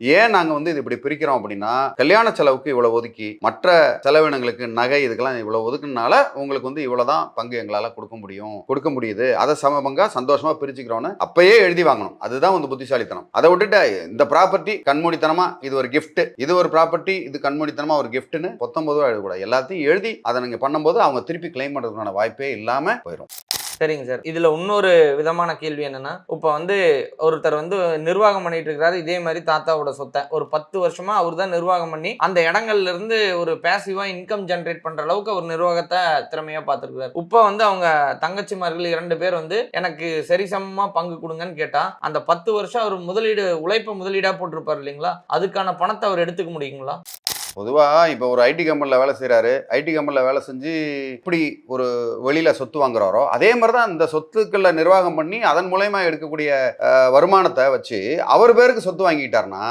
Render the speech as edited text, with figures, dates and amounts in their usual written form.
ஏன் நாங்க வந்து இது இப்படி பிரிக்கிறோம் அப்படின்னா, கல்யாண செலவுக்கு இவ்வளவு ஒதுக்கி, மற்ற செலவினங்களுக்கு நகை இதுக்கெல்லாம் இவ்வளவு ஒதுக்குனால, உங்களுக்கு வந்து இவ்வளவுதான் பங்கு எங்களால கொடுக்க முடியும். கொடுக்க முடியுது. அத சம பங்கா சந்தோஷமா பிரிச்சுக்கிறோம்னு அப்பயே எழுதி வாங்கணும். அதுதான் வந்து புத்திசாலித்தனம். அத விட்டுட்டு இந்த ப்ராப்பர்ட்டி கண்மூடித்தனமா இது ஒரு கிஃப்ட். இது ஒரு ப்ராப்பர்ட்டி இது கண்மூடித்தனமா ஒரு கிஃப்ட்னு 19 எழுதக்கூடாது. எல்லாத்தையும் எழுதி அத நீங்க பண்ணும்போது அவங்க திருப்பி கிளைம் பண்றதுக்கான வாய்ப்பே இல்லாம போயிரும். சரிங்க சார். இதுல இன்னொரு விதமான கேள்வி என்னன்னா, இப்ப வந்து ஒருத்தர் வந்து நிர்வாகம் பண்ணிட்டு இருக்கிறாரு. இதே மாரி தாத்தாவோட சொத்த. ஒரு 10 வருஷமா அவரு தான் நிர்வாகம் பண்ணி, அந்த இடங்கள்ல இருந்து ஒரு பேசிவா இன்கம் ஜெனரேட் பண்ற அளவுக்கு அவர் நிர்வாகத்த திறமையா பார்த்திருக்கிறாரு. இப்ப வந்து அவங்க தங்கச்சிமார்கள் 2 பேர் வந்து எனக்கு சரிசமமா பங்கு குடுங்கன்னு கேட்டா, அந்த 10 வருஷம் அவர் உழைப்ப முதலீடா போட்டிருப்பாரு இல்லைங்களா? அதுக்கான பணத்த அவர் எடுத்துக்க முடியுங்களா? பொதுவா இப்ப ஒரு ஐடி கம்பெனில வேலை செய்றாரு. ஐடி கம்பெனில வேலை செஞ்சு இப்படி ஒரு வெளியில சொத்து வாங்குறாரோ, அதே மாரி தான் இந்த சொத்துக்கள்ல நிர்வாகம் பண்ணி, அதன் மூலியமா எடுக்கக்கூடிய வருமானத்த வச்சு, அவர் பேருக்கு சொத்து வாங்கிக்கிட்டாருன்னா